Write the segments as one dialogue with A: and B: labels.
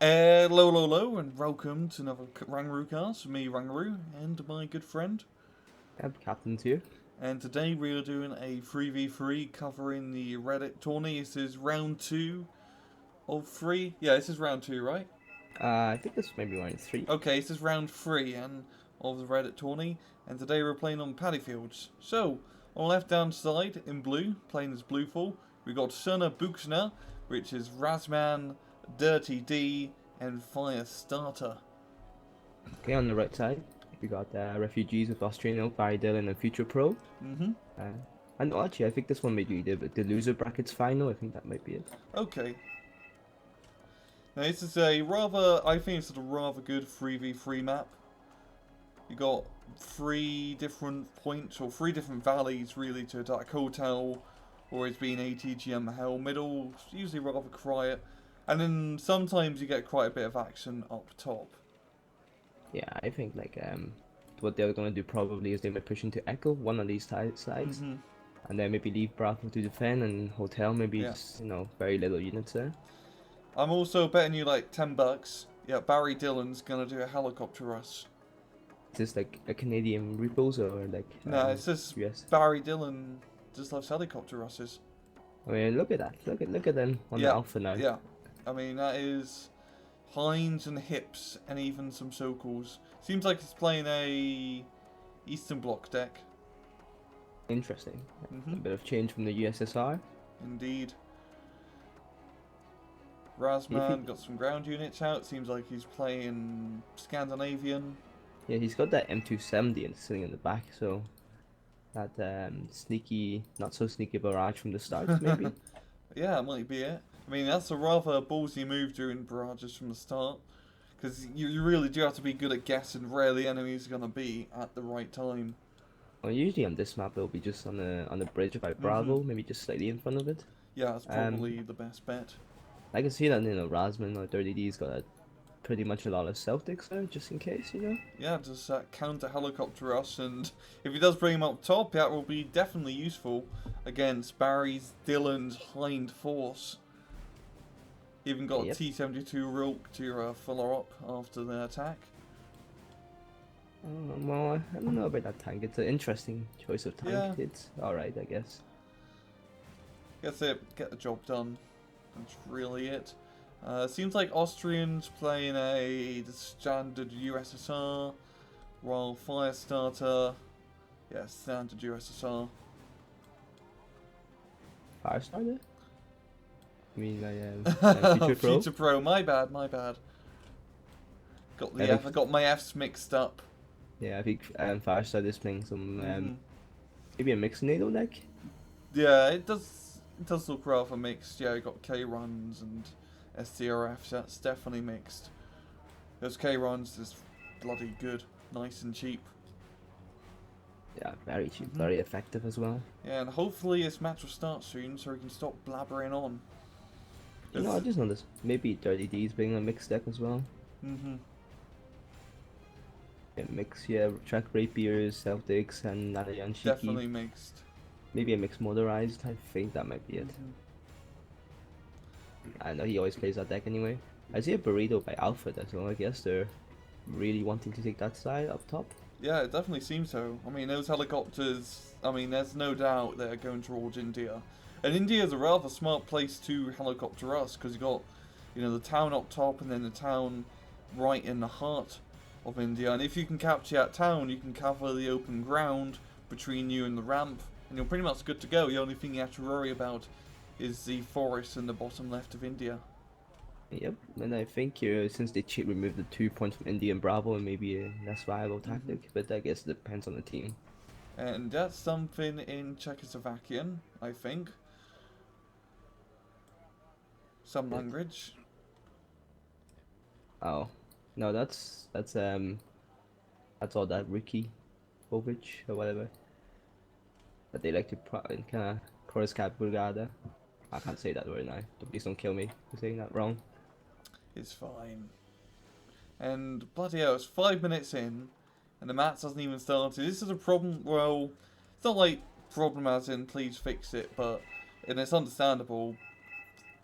A: Hello, hello, hello, and welcome to another RANGROO cast with me, RANGROO, and my good friend.
B: Captains here.
A: And today we are doing a 3v3 covering the Rddt tourney. This is round 2 of 3. Yeah, this is round 2, right?
B: I think this may be round 3.
A: Okay, this is round 3 of the Rddt tourney, and today we're playing on paddy fields. So, on the left-hand side, in blue, playing as Bluefall, we've got Crna Buksna, which is Razman, Rddt, and Firestarter.
B: Okay, on the right side, we got refugees with Australian Rddt and a future pro.
A: Mm-hmm.
B: And actually, I think this one may be the loser brackets final. I think that might be it.
A: Okay. Now this is a rather, I think it's a rather good 3v3 map. You got 3 different points, or 3 different valleys really to attack. Hotel, always being ATGM Hell, middle, usually rather quiet. And then sometimes you get quite a bit of action up top.
B: Yeah, I think what they're gonna do probably is they might push into Echo, one of these sides,
A: Mm-hmm.
B: and then maybe leave Bravo to defend, and Hotel maybe
A: Yeah.
B: just very little units there.
A: I'm also betting you like $10. Yeah, Barry Dillon's gonna do a helicopter rush.
B: Is this like a Canadian repos or like
A: No, it's just
B: US?
A: Barry Dillon just loves helicopter rushes.
B: I mean, look at that. Look at them on the alpha now.
A: Yeah. I mean, that is hinds and hips and even some so-calls. Seems like he's playing a Eastern Bloc deck.
B: Interesting.
A: Mm-hmm.
B: A bit of change from the USSR.
A: Indeed. Razman got some ground units out. Seems like he's playing Scandinavian.
B: Yeah, he's got that M270 and sitting in the back, so that sneaky, not so sneaky barrage from the start, maybe.
A: Yeah, that might be it. I mean, that's a rather ballsy move doing barrages from the start. Because you really do have to be good at guessing where the enemy's going to be at the right time.
B: Well, usually on this map it'll be just on the bridge by Bravo, maybe just slightly in front of it.
A: Yeah, that's probably the best bet.
B: I can see that Razman or Rdtt's got pretty much a lot of Celtics there, just in case,
A: Yeah, just counter helicopter rush, and if he does bring him up top, that will be definitely useful against Barry's Dillon's hind force. Even got T-72 Ro3 to follow up after the attack.
B: Well, I don't know about that tank. It's an interesting choice of tank. Yeah. It's alright, I guess.
A: Get the job done. That's really it. Seems like Austrians playing the standard USSR, while Firestarter, yeah, standard USSR.
B: Firestarter? I mean, Future Pro?
A: Future Pro, my bad. I got my F's mixed up.
B: Yeah, I think Firestarter is playing some, maybe a mixed NATO deck?
A: Yeah, it does look rather mixed. Yeah, you got K-runs and STRFs, that's definitely mixed. Those K-runs is bloody good, nice and cheap.
B: Yeah, very cheap, very effective as well.
A: Yeah, and hopefully this match will start soon so we can stop blabbering on.
B: I just noticed maybe Rdtt's being a mixed deck as well. Yeah, track rapiers, Celtics, and Narayan Shiki.
A: Definitely mixed.
B: Maybe a mixed motorized, I think that might be it. I know he always plays that deck anyway. I see a burrito by Alpha as well. I guess they're really wanting to take that side up top.
A: Yeah, it definitely seems so. I mean, those helicopters, I mean, there's no doubt they're going towards India. And India is a rather smart place to helicopter us, because you've got, the town up top and then the town right in the heart of India. And if you can capture that town, you can cover the open ground between you and the ramp, and you're pretty much good to go. The only thing you have to worry about is the forest in the bottom left of India.
B: Yep, and I think since they removed the 2 points from India and Bravo, it may be a less viable tactic, but I guess it depends on the team.
A: And that's something in Czechoslovakian, I think. Some language.
B: Oh, no, that's all that Ricky Bovic or whatever. But they like to kind of Korska Brigada. I can't say that word now. Please don't kill me for saying that wrong.
A: It's fine. And bloody hell, it's 5 minutes in, and the match hasn't even started. This is a problem. Well, it's not like problem as in please fix it, and it's understandable.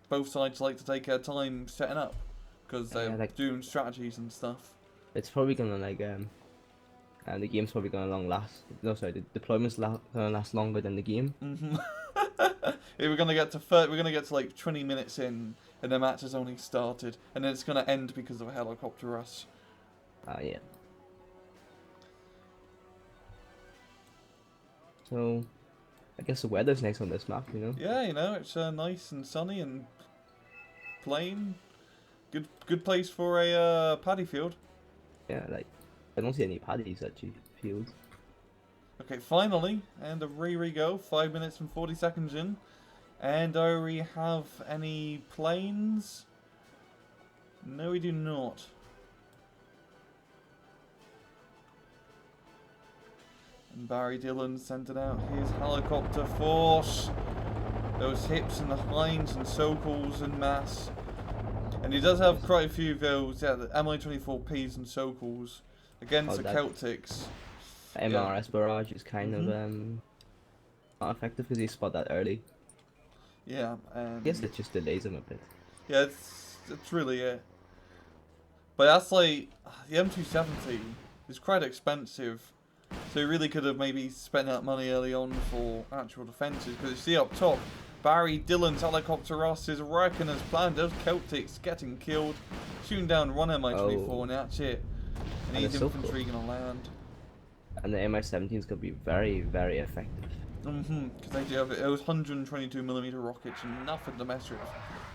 A: Both sides like to take their time setting up, because they're
B: like,
A: doing strategies and stuff.
B: it's probably gonna like and the game's probably gonna last. No, sorry, the deployment's gonna last longer than the game.
A: We're gonna get to like 20 minutes in, and the match has only started, and then it's gonna end because of a helicopter rush.
B: Yeah. So, I guess the weather's nice on this map, you know.
A: Yeah, you know, it's nice and sunny and plain. Good place for a paddy field.
B: Yeah, like I don't see any paddies actually fields.
A: Okay, finally, and away we go. 5 minutes and 40 seconds in, and do we have any planes? No, we do not. And Barry Dillon sending out his helicopter force. Those hips and the hinds and sokals en masse. And he does have quite a few of those, yeah, the Mi-24Ps and sokals against the Celtics.
B: MRS barrage is kind of not effective because they spot that early.
A: Yeah,
B: I guess it just delays them a bit.
A: Yeah, it's really it. But that's like, the M270 is quite expensive. So he really could have maybe spent that money early on for actual defences. Because you see up top, Barry Dillon's helicopter Ross is working as planned. Those Celtics getting killed. Shooting down one Mi-24 and that's it. And he's infantry going to land.
B: And the Mi-17 is going to be very, very effective.
A: Because they do have those 122mm rockets and nothing to mess with.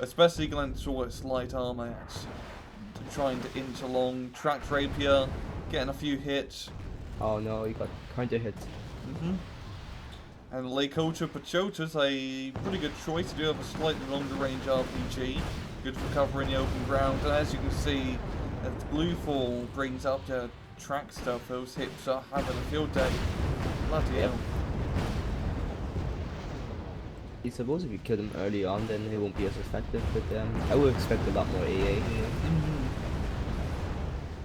A: Especially against all its light armour. It's trying to inch along, tracked rapier, getting a few hits.
B: Oh no, you got counter hits.
A: And Lakocha Pachota's a pretty good choice. They do have a slightly longer range RPG. Good for covering the open ground. And as you can see, as Bluefall brings up their track stuff, those hips are having a field day. Bloody hell.
B: I suppose if you kill them early on, then it won't be as effective. But I would expect a lot more AA.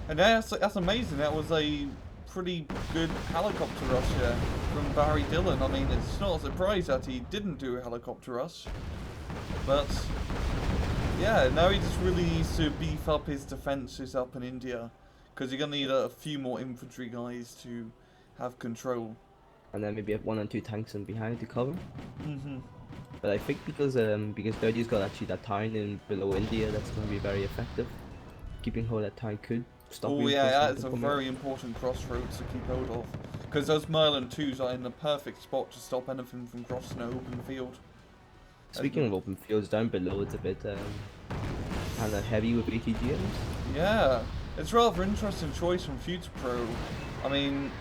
A: And that's amazing. That was a pretty good helicopter rush here from Barry Dillon. I mean, it's not a surprise that he didn't do a helicopter rush. But, yeah, now he just really needs to beef up his defences up in India. Because you're going to need a few more infantry guys to have control.
B: And then maybe have 1 or 2 tanks in behind to cover. But I think because Rdtt's got actually that town in below India, that's going to be very effective. Keeping hold of that town could stop.
A: Oh yeah, that's a very important crossroads to keep hold of. Because those Merlin 2s are in the perfect spot to stop anything from crossing an open field.
B: Speaking of open fields, down below it's a bit kind of heavy with ATGMs.
A: Yeah, it's a rather interesting choice from Future Pro. I mean,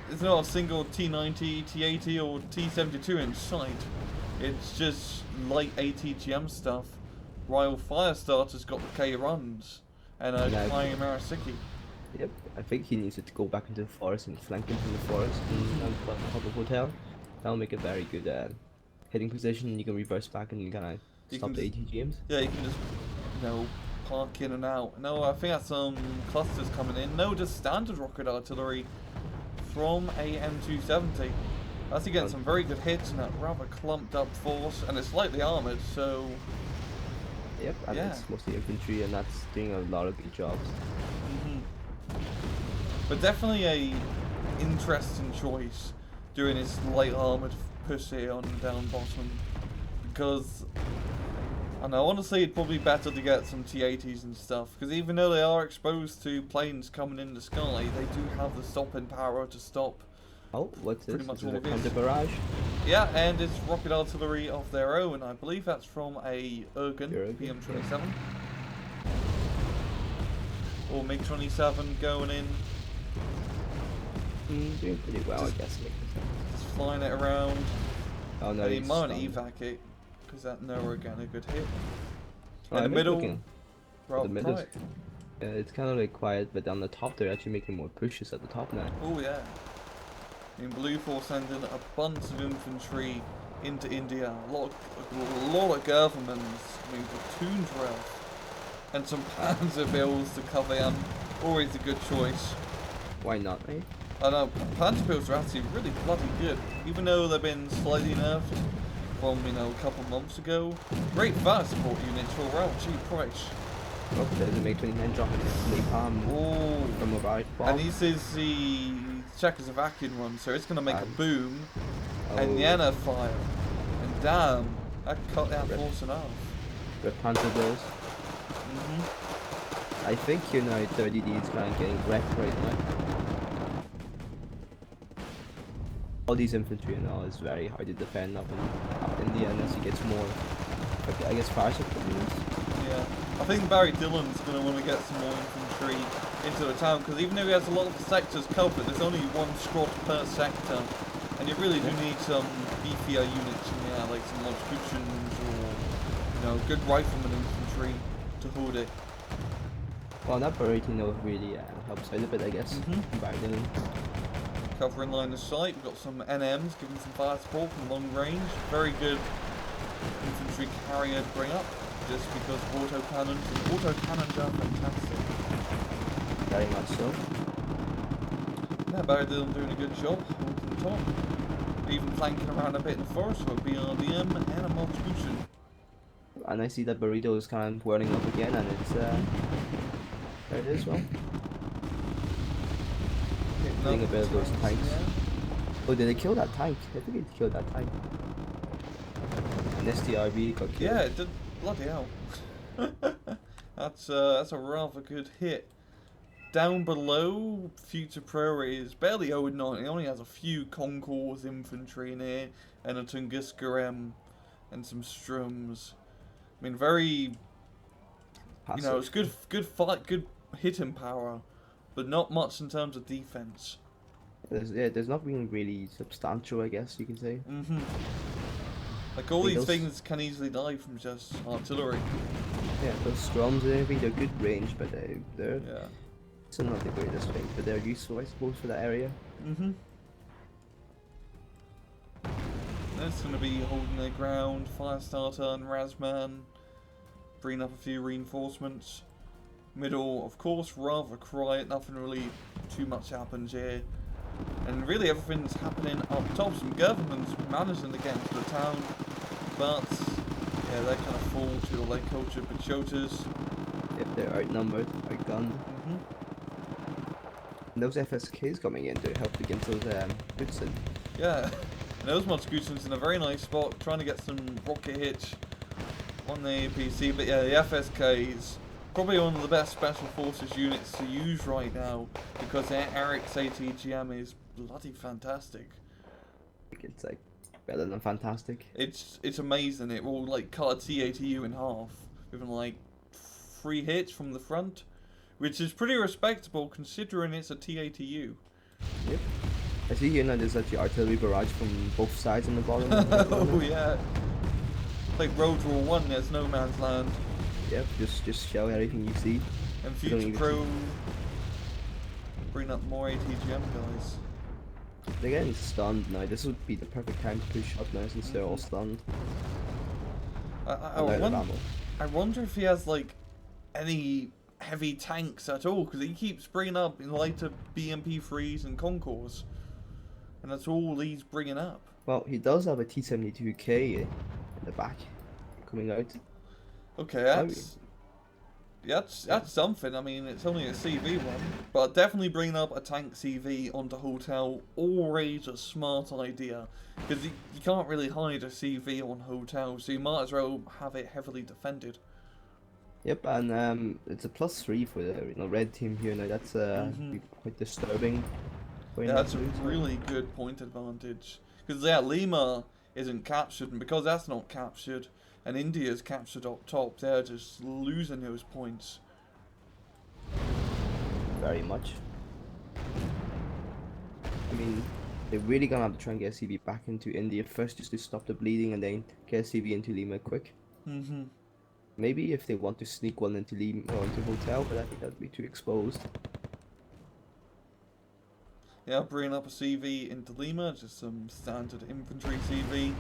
A: there's not a single T90, T80 or T72 in sight. It's just light ATGM stuff. While Firestarter's got the K runs and a flying Marasiki.
B: Yep, I think he needs to go back into the forest and flank him from the forest and put on top of the hotel. That'll make a very good hitting position. You can reverse back and you can stop the ATGMs.
A: Yeah, you can just, park in and out. No, I think that's some clusters coming in. No, just standard rocket artillery from a M270. That's getting some very good hits in that rather clumped up force, and it's lightly armoured, so...
B: Yep, and it's mostly infantry, and that's doing a lot of good jobs.
A: But definitely a interesting choice doing his light armoured push here on down bottom, because I know, honestly it'd probably be better to get some T80s and stuff, because even though they are exposed to planes coming in the sky, they do have the stopping power to stop.
B: Oh, what's this?
A: Pretty much all
B: is
A: of
B: it
A: this.
B: barrage?
A: Yeah, and it's rocket artillery of their own. I believe that's from a Urgan PM27. Or MiG-27 going in.
B: Doing pretty well, I guess.
A: Just flying it around.
B: Oh no,
A: And he might evac it, because that nowhere again a good hit.
B: Oh,
A: In the middle,
B: the middle, it's kind of like quiet, but on the top they're actually making more pushes at the top now.
A: Oh yeah. In Bluefall sending a bunch of infantry into India. A lot of governments, I mean platoons worth. And some panzer bills to cover them. Always a good choice.
B: Why not, eh?
A: I know, panzer bills are actually really bloody good. Even though they've been slightly nerfed from, a couple months ago. Great fire support units for a cheap price.
B: Oh, there's a MiG-29 dropping the palm
A: Oh,
B: from a right bomb.
A: and this is the Czechoslovakian one, so it's going to make a boom, and the
B: Oh,
A: Anna fire, and damn, that cut that force in half.
B: Rip Panther blows. I think, you know, Rddt is kind of getting wrecked right now. All these infantry and all is very hard to defend up in the end as he gets more, I guess, fire support units.
A: Yeah, I think Barry Dillon's going to want to get some more infantry into the town, because even though he has a lot of sectors covered, there's only one squad per sector, and you really do need some beefier units in there, like some Lobskuchens or, you know, good rifleman infantry to hold it.
B: Well, that Burrito really helps out a bit, I guess. Barry Dillon.
A: Covering line of sight, we've got some NMs giving some fire support from long range. Very good infantry carrier to bring up, just because of autocannons, and autocannons are fantastic.
B: Very much so.
A: Yeah, Barry Dillon doing a good job holding the top. Even flanking around a bit in the forest for BRDM and a Lobskuchen.
B: And I see that Burrito is kind of whirling up again, and it's there it is, well. Hitting a bit of those tanks.
A: Yeah.
B: Oh, did they kill that tank? I think they killed that tank. An STRV got killed.
A: Yeah, it did. Bloody hell. That's a rather good hit. Down below, Future Prairie is barely 0-9. He only has a few Concours infantry in here, and a Tunguska M, and some Strums. I mean, very,
B: Passive.
A: you know, it's good fight, good hitting power, but not much in terms of defense.
B: There's nothing really substantial, I guess you can say.
A: Like all these things can easily die from just artillery.
B: Yeah, those Stroms and everything, they're good range, but they're
A: Yeah.
B: still not the greatest thing, but they're useful, I suppose, for that area.
A: That's going to be holding their ground. Firestarter and Razman bringing up a few reinforcements. Middle, of course, rather quiet. Nothing really too much happens here. And really everything's happening up top. Some governments managing to get into the town. But, yeah, they kind of fall to all their culture pachotas.
B: If they're outnumbered, outgunned. And those FSKs coming in to help against those Buksna.
A: Yeah, and those Lobskuchens in a very nice spot, trying to get some rocket hitch on the APC. But yeah, the FSKs, probably one of the best special forces units to use right now, because their Eric's ATGM is bloody fantastic.
B: It's like better than fantastic.
A: It's amazing. It will like cut a TATU in half with like 3 hits from the front, which is pretty respectable considering it's a TATU.
B: Yep. I see here now there's actually artillery barrage from both sides on the bottom.
A: Oh yeah. Like Ro3 1, there's no man's land.
B: Yep, just shell everything you see.
A: And Future Pro bring up more ATGM guys.
B: They're getting stunned now. This would be the perfect time to push up now since they're all stunned.
A: I wonder if he has like any heavy tanks at all, because he keeps bringing up in lighter BMP3s and Concours, and that's all he's bringing up.
B: Well, he does have a T-72K in the back coming out.
A: Okay, that's something. I mean, it's only a CV one, but definitely bringing up a tank CV onto hotel, always a smart idea, because you can't really hide a CV on hotel, so you might as well have it heavily defended.
B: Yep, and it's a +3 for the red team here now. That's quite disturbing.
A: Yeah, that's a really good point advantage, because yeah, Lima isn't captured, and because that's not captured, and India's captured up top, they're just losing those points.
B: Very much. I mean, they're really gonna have to try and get a CV back into India first, just to stop the bleeding, and then get a CV into Lima quick. Maybe if they want to sneak one into Lima or into hotel, but I think that'd be too exposed.
A: Yeah, bringing up a CV into Lima, just some standard infantry CV.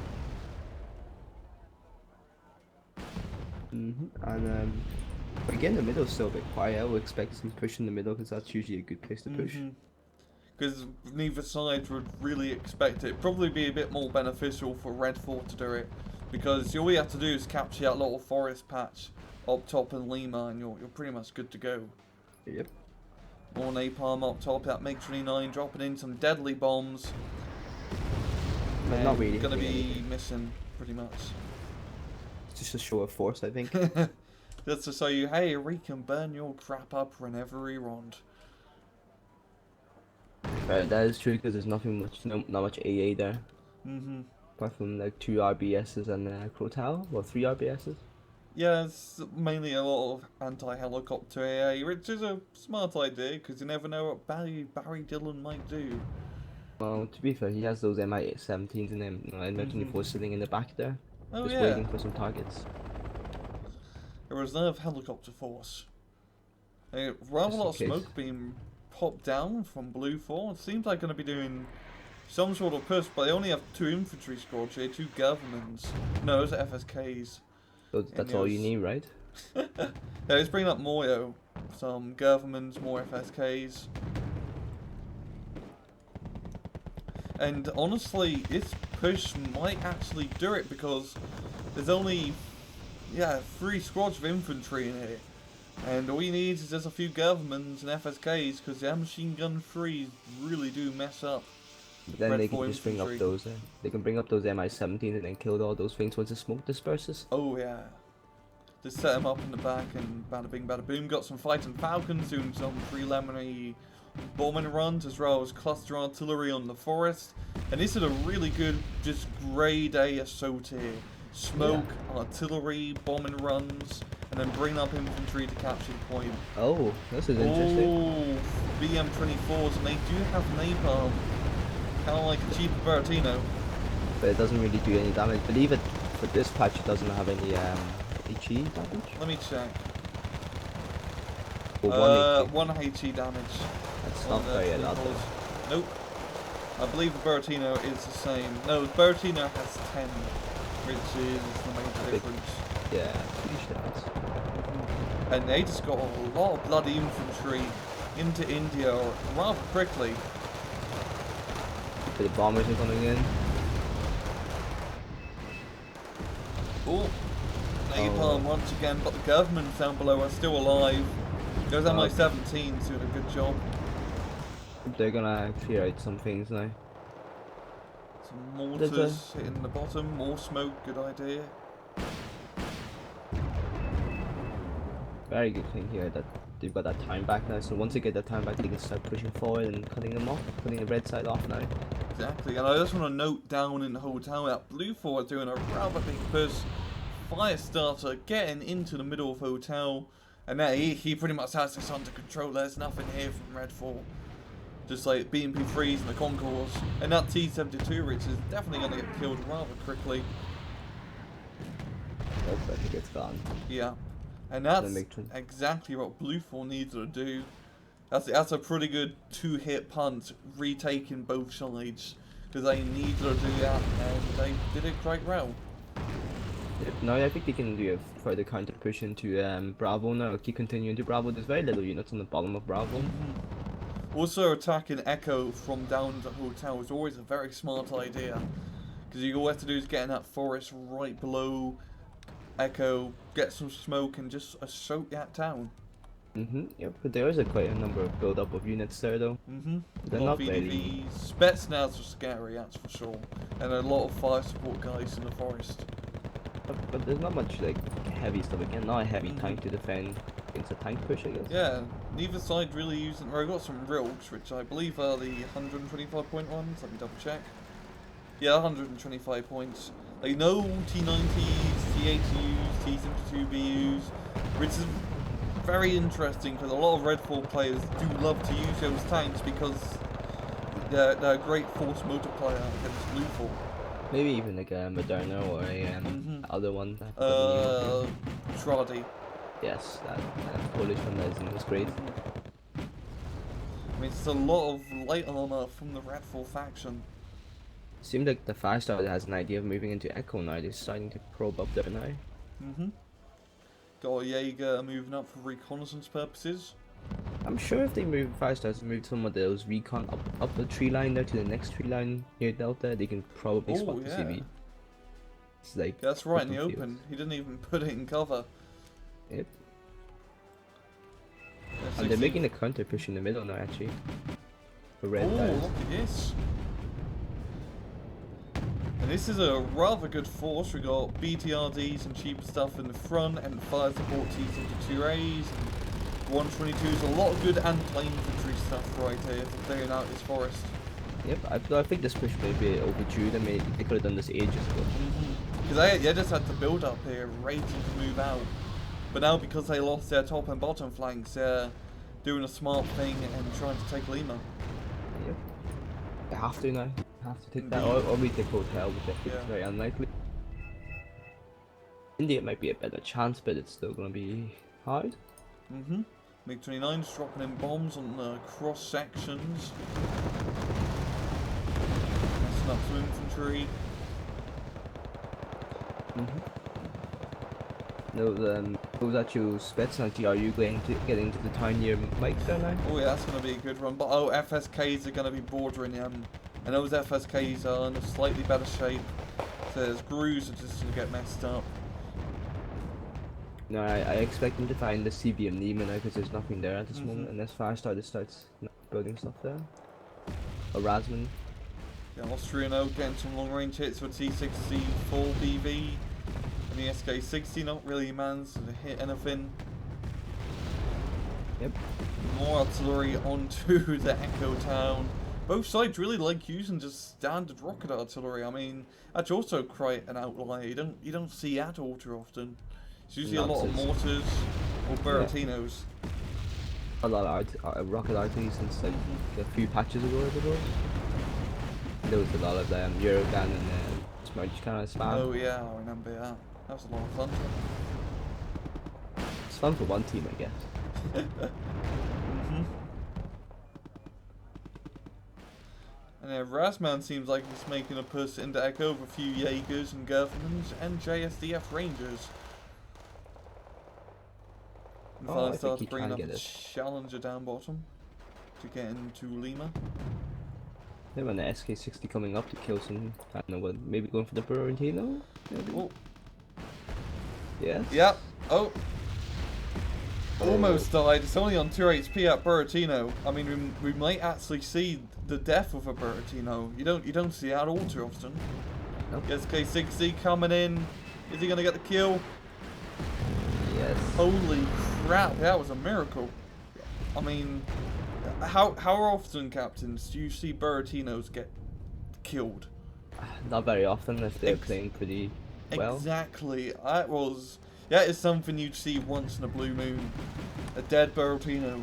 B: And again, the middle's still a bit quiet. I would expect some push in the middle, because that's usually a good place to push.
A: Because neither side would really expect it. Probably be a bit more beneficial for Red 4 to do it, because all you have to do is capture that little forest patch up top in Lima, and you're pretty much good to go.
B: Yep.
A: More napalm up top, that MiG-29 dropping in some deadly bombs.
B: But not really.
A: Gonna be
B: anything.
A: missing, pretty much.
B: It's just a show of force, I think.
A: Just to show you, hey, we can burn your crap up whenever we want.
B: Right, that is true because there's nothing much, not much AA there. Apart from like 2 RBSs and Crna, well 3 RBSs.
A: Yeah, it's mainly a lot of anti-helicopter AA, which is a smart idea because you never know what Barry Dillon might do.
B: Well, to be fair, he has those Mi-17s in him, Mi-24 sitting in the back there,
A: Oh
B: just
A: yeah,
B: waiting for some targets.
A: a reserve helicopter force. Rather a lot of
B: Just in case.
A: smoke being popped down from Blue 4. It seems like going to be doing some sort of push, but they only have 2 infantry squads here, 2 governments. No, those are FSKs.
B: So that's all you need, right?
A: Yeah, let's bring up more, yo. Some governments, more FSKs. And honestly, this push might actually do it because there's only, 3 squads of infantry in here. And all you need is just a few governments and FSKs because the machine gun 3s really do mess up.
B: But then they can just bring up those. They can bring up those Mi-17s and then kill all those things once the smoke disperses.
A: Oh yeah. Just set them up in the back and bada bing bada boom. Got some fighting falcons doing some preliminary bombing runs as well as cluster artillery on the forest. And this is a really good just grade A assault here. Smoke, artillery, bombing runs, and then bring up infantry to capture the point.
B: Oh, this is interesting.
A: Oh, BM-24s, and they do have napalm. Kind of like a cheaper Bertino.
B: But it doesn't really do any damage. Believe it, for this patch it doesn't have any HE damage.
A: Let me check.
B: Or
A: 1 HE damage.
B: That's not very a lot though.
A: Nope. I believe the Bertino is the same. No, the Bertino has 10, which is the major difference.
B: Yeah, huge difference.
A: And they just got a lot of bloody infantry into India rather quickly.
B: The bombers are coming in.
A: Oh, napalm once again, but the government down below are still alive. Those Mi-17s doing a good job.
B: They're gonna clear out some things now.
A: Some mortars hitting the bottom, more smoke, good idea.
B: Very good thing here that they've got that time back now, so once they get that time back they can start pushing forward and cutting them off, cutting the red side off now.
A: Exactly, and I just want to note down in the hotel that Blue 4 are doing a rather big push. Firestarter getting into the middle of hotel, and now he pretty much has this under control. There's nothing here from Red 4. Just like BMP-3s and the Concours, and that T-72 which is definitely going to get killed rather quickly.
B: Nope, I think it's gone.
A: Yeah. And that's exactly what Blue 4 needs to do. That's a pretty good 2-hit punt, retaking both sides. Because they needed to do that, and they did it quite well.
B: Yep, now I think they can do a further counter push into Bravo now, keep continuing to Bravo. There's very little units on the bottom of Bravo.
A: Also attacking Echo from down the hotel is always a very smart idea. Because all you have to do is get in that forest right below Echo, get some smoke and just assault that town.
B: Yep, but there is quite a number of build-up of units there though. They're not very...
A: Spetsnaz are scary, that's for sure. And a lot of fire support guys in the forest.
B: But there's not much like heavy stuff again, not a heavy tank to defend against a tank push, I guess.
A: Yeah, neither side really using... Well, I've got some Rilks, which I believe are the 125 point ones, let me double check. Yeah, 125 points. Like no T90s, T80Us, T72BUs, which is very interesting because a lot of Red 4 players do love to use those tanks because they're a great force multiplier against Blue 4.
B: Maybe even like a Moderna or a other one.
A: Rddt.
B: Yes, that Polish one is great.
A: I mean, it's a lot of light armor from the Red 4 faction.
B: Seems like the Firestarter has an idea of moving into Echo now. They're starting to probe up there now.
A: Got a Jaeger moving up for reconnaissance purposes.
B: I'm sure if they move Firestarters, move some of those recon up the tree line there to the next tree line near Delta, they can probably spot the CV. It's like
A: that's right in the open. He didn't even put it in cover.
B: Yep.
A: Yeah,
B: And they're
A: 16.
B: making a counter push in the middle now, actually. For red
A: Oh,
B: guys.
A: look at this. And this is a rather good force. We got BTRDs and cheaper stuff in the front, and fire support T's into 2As, and 122s. A lot of good anti infantry stuff right here for clearing out this forest.
B: Yep, I think this push may be overdue. They could have done this ages ago.
A: Because they just had to build up here, waiting to move out. But now, because they lost their top and bottom flanks, they're doing a smart thing and trying to take Lima.
B: Yep. They have to now. Have to take that, or we take hotel, which I think is very unlikely. India might be a better chance, but it's still gonna be hard.
A: MiG-29's dropping in bombs on the cross sections. Messing up some infantry.
B: Those actual Spetsnaz, are you going to get into the town near Mike there now?
A: Oh yeah, that's going to be a good run. But oh, FSKs are going to be bordering him. And those FSKs are in a slightly better shape. So his grooves are just going to get messed up.
B: No, I expect them to find the CB and Lima now because there's nothing there at this moment, unless Firestarter starts building stuff there. Or Razman.
A: Yeah, Austrian getting some long range hits with T60 full BV. And the SK60 not really managed to hit anything.
B: Yep.
A: More artillery onto the Echo Town. Both sides really like using just standard rocket artillery. I mean, that's also quite an outlier. You don't see that all too often. It's usually a lot of mortars or Beretinos.
B: A lot of rocket artillery since like a few patches ago, I suppose. There was a lot of Eurogun and smudge kind of spam.
A: Oh yeah, I remember that. That was a lot of fun.
B: It's fun for one team, I guess.
A: And yeah, Razman seems like he's making a push into Echo with a few Jaegers and Gerfmans and JSDF Rangers. And finally starts bringing up a Challenger down bottom to get into Lima.
B: They have an SK60 coming up to kill some, I don't know what, maybe going for the Burrentino? Maybe?
A: Oh.
B: Yes?
A: Yep. Oh. Almost died. It's only on 2 HP at Berrettino. I mean, we might actually see the death of a Berrettino. You don't see that all too often.
B: Nope.
A: SK60 coming in. Is he gonna get the kill?
B: Yes.
A: Holy crap! That was a miracle. I mean, how often, Captains, do you see Berrettinos get killed?
B: Not very often if they're playing pretty well.
A: Exactly. That is something you'd see once in a blue moon. A dead Berrettino.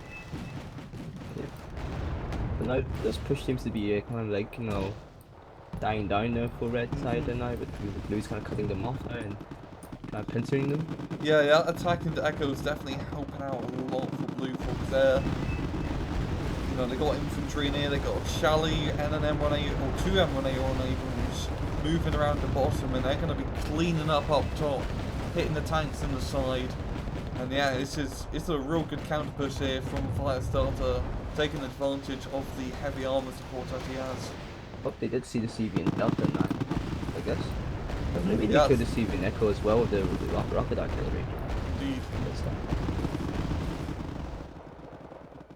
B: Yeah. But now this push seems to be kind of like, you know, dying down there for red side there now, but the blue's kind of cutting them off now and kind of pincering them.
A: Yeah, attacking the Echo is definitely helping out a lot for blue, because they're, you know, they got infantry in here, they got Shally and an M1A or two M1A1As moving around the bottom, and they're going to be cleaning up top, hitting the tanks in the side. And yeah, it's a real good counter push here from Firestarter, taking advantage of the heavy armor support that he has.
B: But they did see the CV and Delta now, I guess. But maybe they could have seen the Echo as well with the rocket artillery.
A: Indeed.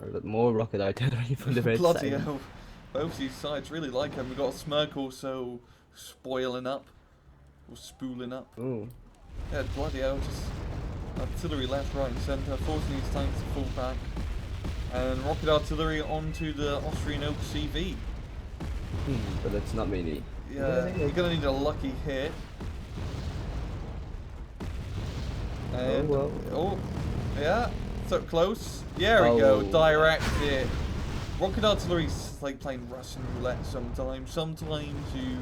B: Or a bit more rocket artillery from the red
A: Bloody
B: side.
A: hell. Both these sides really like him. We've got Smirk also spoiling up, or spooling up.
B: Ooh.
A: Yeah, bloody hell, just artillery left, right and centre, forcing these tanks to fall back. And rocket artillery onto the Austrian Oak CV.
B: But it's not really.
A: Yeah, you're gonna need a lucky hit. And, oh, yeah, so close. There we go, direct hit. Rocket artillery's like playing Russian roulette sometimes. Sometimes you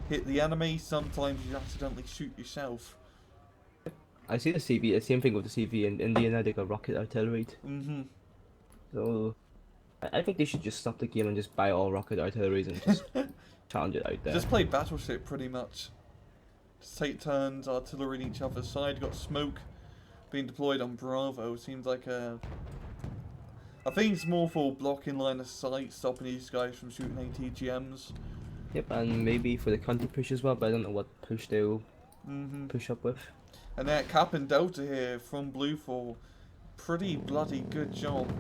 A: hit the enemy, sometimes you accidentally shoot yourself.
B: I see the CV, the same thing with the CV in India now, they got rocket artillery. So, I think they should just stop the game and just buy all rocket artilleries and just challenge it out there.
A: Just play Battleship pretty much. Just take turns, artillery on each other's side. Got smoke being deployed on Bravo. Seems like a... I think it's more for blocking line of sight, stopping these guys from shooting ATGMs.
B: Yep, and maybe for the counter push as well, but I don't know what push they'll push up with.
A: And that Captain Delta here from Blue 4, pretty bloody good job.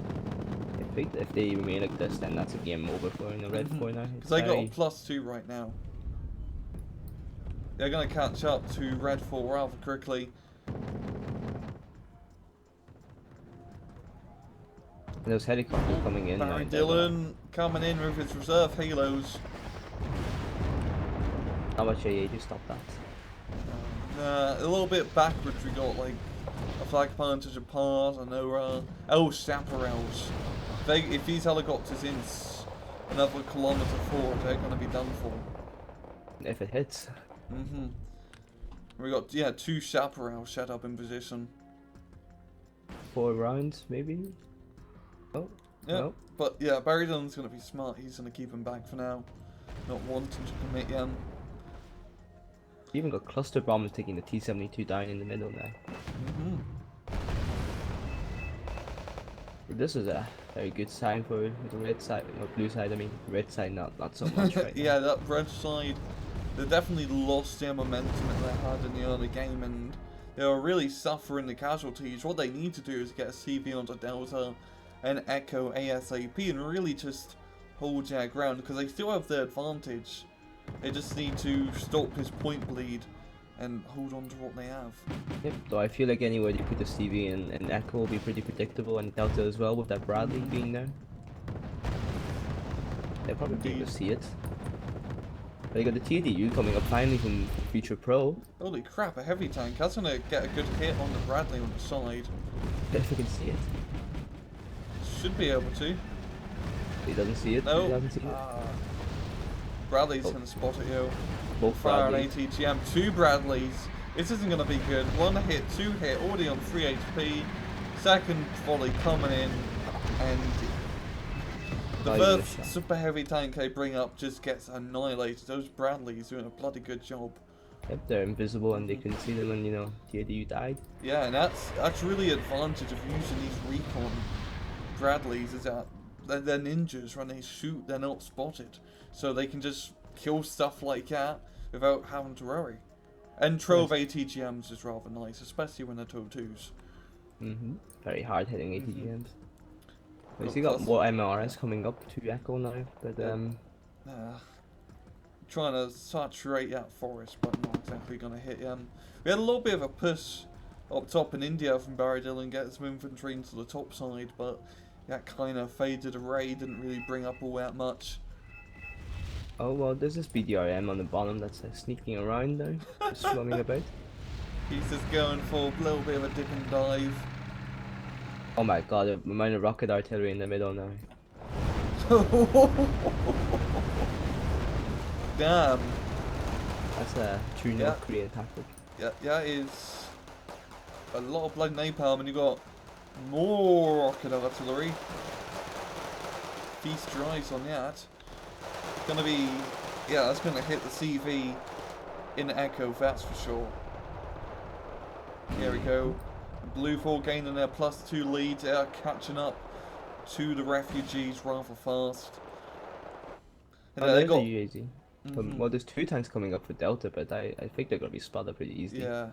B: If they remain like this, then that's a game over for Red 4 now.
A: Because they got a +2 right now. They're going to catch up to Red 4 rather quickly.
B: And those helicopters coming in.
A: Barry Dillon coming in with his reserve halos.
B: How much AA to stop that?
A: A little bit backwards, we got like a flag advantage apart, and chaparrals. If these helicopters in another kilometre forward, they're going to be done for.
B: If it hits.
A: We got, 2 chaparrals set up in position.
B: 4 rounds, maybe? Oh,
A: yeah,
B: no.
A: But yeah, Barry Dillon's going to be smart. He's going to keep him back for now. Not wanting to commit yet.
B: Even got cluster bombers taking the T-72 down in the middle now. This is a very good sign for the red side, or blue side. I mean, red side not so much right
A: yeah, that red side, they definitely lost their momentum that they had in the early game, and they were really suffering the casualties. What they need to do is get a CV onto Delta and Echo ASAP and really just hold their ground, because they still have the advantage. They just need to stop his point bleed and hold on to what they have.
B: Yep, so I feel like anywhere you put the CV and Echo will be pretty predictable, and Delta as well with that Bradley being there. They'll probably be able to see it. But you got the TDU coming up finally from Future Pro.
A: Holy crap, a heavy tank. That's going to get a good hit on the Bradley on the side.
B: If you can see it.
A: Should be able to.
B: He doesn't see it.
A: No.
B: He doesn't see it.
A: Bradley's going to spot it, yo.
B: Both
A: Fire on
B: Bradleys.
A: ATGM. 2 Bradleys. This isn't going to be good. 1 hit, 2 hit, already on 3 HP. Second volley coming in, and the first super heavy tank they bring up just gets annihilated. Those Bradleys doing a bloody good job.
B: Yep, they're invisible and they couldn't see them when, TDU died.
A: Yeah, and that's really the advantage of using these recon Bradleys, is that they're ninjas. When they shoot, they're not spotted. So they can just kill stuff like that without having to worry. And Trove ATGMs is rather nice, especially when they're TOW2s.
B: Very hard hitting ATGMs. We still got more MRS coming up to Echo now, but
A: trying to saturate that forest, but not exactly going to hit him. We had a little bit of a push up top in India from Barry Dillon, get some infantry into the top side, but that kind of faded away, didn't really bring up all that much.
B: Oh well, there's this BDRM on the bottom that's sneaking around now, just swimming about.
A: He's just going for a little bit of a dip and dive.
B: Oh my god, a amount of rocket artillery in the middle now.
A: Damn.
B: That's a true North Korean tactic.
A: Yeah, it is a lot of blood napalm, and you got more rocket artillery. Feast your eyes on that. Gonna be, that's gonna hit the CV in Echo, that's for sure. Here we go. Blue 4 gaining their +2 lead. They are catching up to the refugees rather fast. And
B: they got UAZ. Well, there's 2 tanks coming up for Delta, but I think they're gonna be spotted pretty easily.
A: Yeah.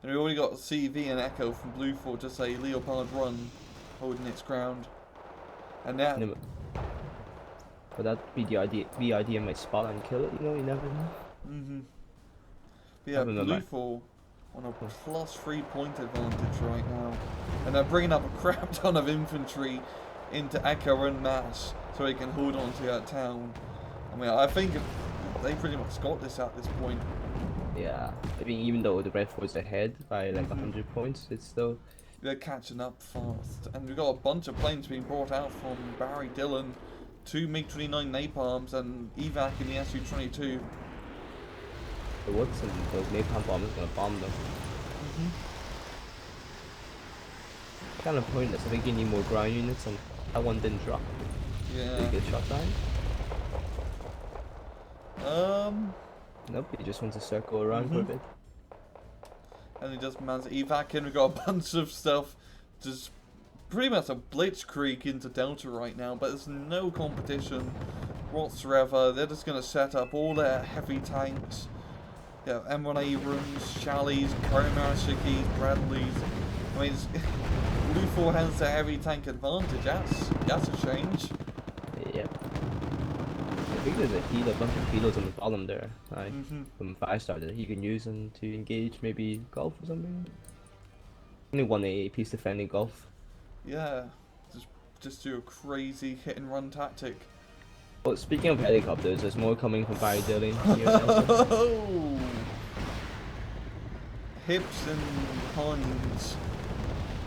A: And we already got CV and Echo from Blue 4, just a Leopard 1 holding its ground. And now.
B: But that BID might spot and kill it, you never know.
A: But yeah, Blue 4 on a +3 point advantage right now. And they're bringing up a crap ton of infantry into Echo en masse so they can hold on to that town. I mean, I think they pretty much got this at this point.
B: Yeah, I mean, even though the Red 4 is ahead by like 100 points, it's still...
A: They're catching up fast. And we've got a bunch of planes being brought out from Barry Dillon. 2 MiG-29 napalms and evac in the Su-22.
B: The Woods and those napalm bombers gonna bomb them. Kind of pointless. I think you need more ground units, and that one didn't drop.
A: Yeah.
B: Did he get shot down? Nope, he just wants to circle around for a bit.
A: And he just managed to evac in. We've got a bunch of stuff. Just pretty much a blitzkrieg into Delta right now, but there's no competition whatsoever. They're just going to set up all their heavy tanks Yeah, M1 Abrams, Charlie's, Karamarashiki's, Bradley's. I mean, Blue 4 has the heavy tank advantage. That's a change.
B: Yep. I think there's a bunch of healers on the bottom there, like, from 5-star that he can use them to engage maybe golf or something. Only one AA piece defending golf.
A: Yeah, just do a crazy hit and run tactic.
B: Well, speaking of helicopters, there's more coming from Barry Dillon here also.
A: Oh, Hips and Hines.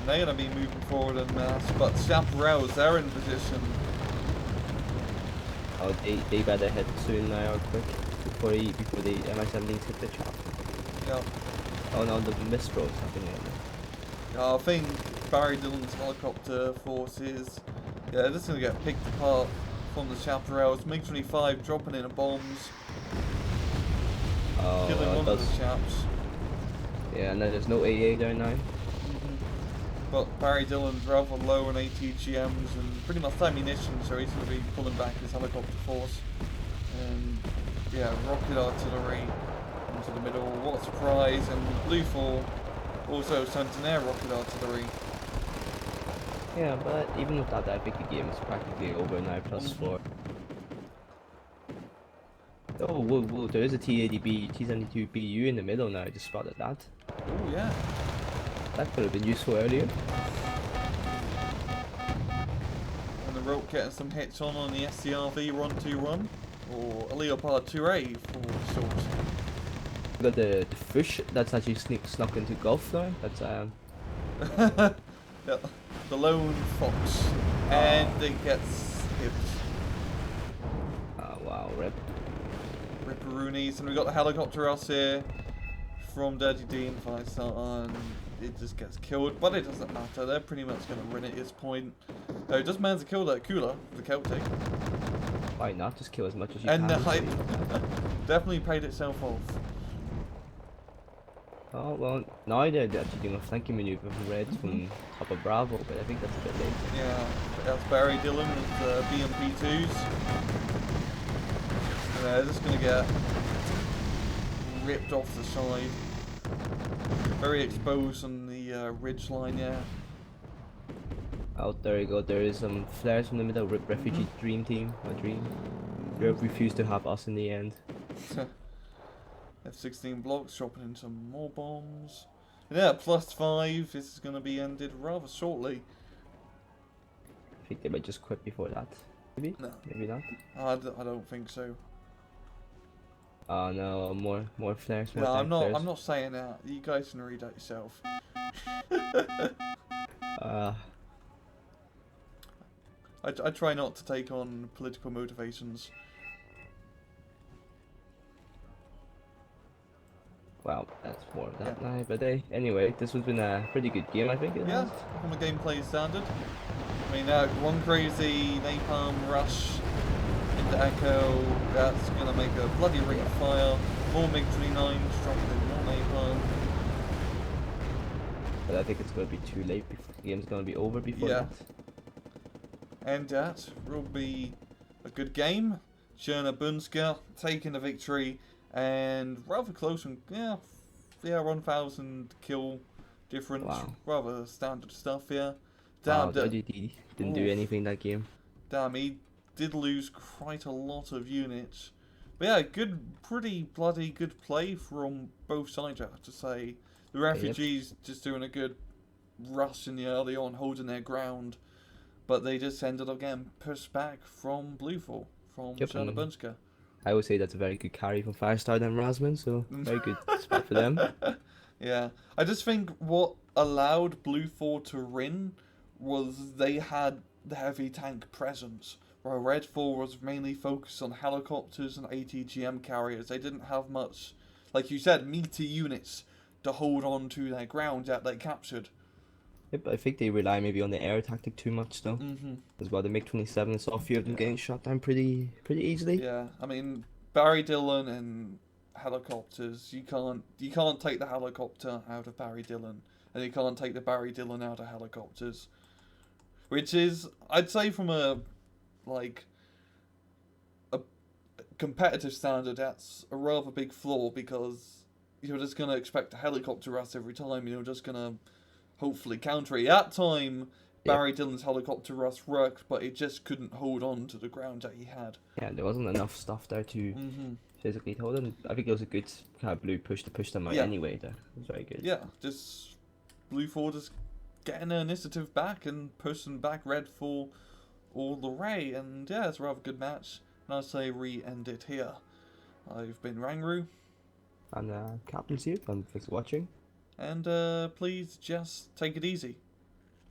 A: They're gonna be moving forward en masse, but Chaparrals, they're in position.
B: Oh, they better head soon now or quick before the MI-17s hit the chop.
A: Yeah.
B: Oh no, the misroll's happening.
A: Yeah, I think Barry Dillon's helicopter forces, yeah, they're just gonna get picked apart from the Chaparrals. MiG-25 dropping in bombs,
B: Oh,
A: killing one of the chaps.
B: Yeah, and then there's no AA there now.
A: But Barry Dillon's rather low on ATGMs and pretty much ammunition, so he's going to be pulling back his helicopter force. And yeah, rocket artillery into the middle. What a surprise! And Blue 4 also sent an air rocket artillery.
B: Yeah, but even without that, I think the game is practically over now, +4. Oh, whoa, there is a T-80B, T-72 BU in the middle now, I just spotted that.
A: Oh yeah.
B: That could have been useful earlier.
A: And the rope getting some hits on the SCRV Run-2-Run, or a Leopard 2A for short.
B: We got the fish that's actually snuck into golf now, that's
A: Yeah, the lone fox, and it gets hit.
B: Oh wow, rip.
A: Ripperoonies, and we got the helicopter else here from Rddt and 5-star, and it just gets killed, but it doesn't matter, they're pretty much going to win at this point. Oh, it just managed to kill that cooler, the Celtic.
B: Why not? Just kill as much as you
A: And
B: can.
A: definitely paid itself off.
B: Oh well, now they're actually doing a flanking maneuver from Reds from top of Bravo, but I think that's a bit late.
A: Yeah, that's Barry Dillon with BMP2s. And they're just going to get ripped off the side. Very exposed on the ridge line, yeah.
B: Out there you go, there is some flares from the middle, refugee dream team, or dream. Europe refused to have us in the end.
A: F-16 blocks, dropping in some more bombs. And yeah, +5, this is going to be ended rather shortly.
B: I think they might just quit before that. Maybe?
A: No.
B: Maybe not.
A: I don't think so.
B: Oh no, more flares. More
A: No,
B: tank flares.
A: I'm not saying that. You guys can read that yourself. I try not to take on political motivations.
B: Well, that's more of that now, but hey, anyway, this has been a pretty good game, I think.
A: Yeah, from a gameplay standard. I mean, one crazy napalm rush into Echo, that's going to make a bloody ring of fire. More MiG-29s dropping in more napalm.
B: But I think it's going to be too late, before the game's going to be over before that.
A: And that will be a good game. Crna Bunska taking the victory. And rather close and yeah, 1,000 kill difference.
B: Wow.
A: Rather standard stuff, yeah.
B: Damn, Rddt didn't do anything that game.
A: Damn, he did lose quite a lot of units. But yeah, pretty bloody good play from both sides, I have to say. The refugees just doing a good rush in the early on, holding their ground. But they just ended up getting pushed back from Bluefall, from Crna Bunska.
B: I would say that's a very good carry from 5-star and Rasmus, so very good spot for them.
A: Yeah, I just think what allowed Blue 4 to win was they had the heavy tank presence, while Red 4 was mainly focused on helicopters and ATGM carriers. They didn't have much, like you said, meaty units to hold on to their ground that they captured.
B: Yep, I think they rely maybe on the air tactic too much though. As well, the MiG-27 saw a few of them getting shot down pretty easily.
A: Yeah, I mean Barry Dillon and helicopters. You can't take the helicopter out of Barry Dillon, and you can't take the Barry Dillon out of helicopters. Which is, I'd say, from a competitive standard, that's a rather big flaw because you're just gonna expect a helicopter rush every time. You're just gonna hopefully counter it. That time,
B: Yeah.
A: Barry Dillon's helicopter rush worked, but it just couldn't hold on to the ground that he had.
B: Yeah, there wasn't enough stuff there to physically hold them. I think it was a good kind of blue push to push them out
A: Yeah.
B: anyway. There, it was very good.
A: Yeah, just blue for just getting their initiative back and pushing back red for all the way. And yeah, it's a rather good match. And I say we end it here. I've been RANGROO.
B: And Captain's here, and thanks for watching.
A: And please just take it easy.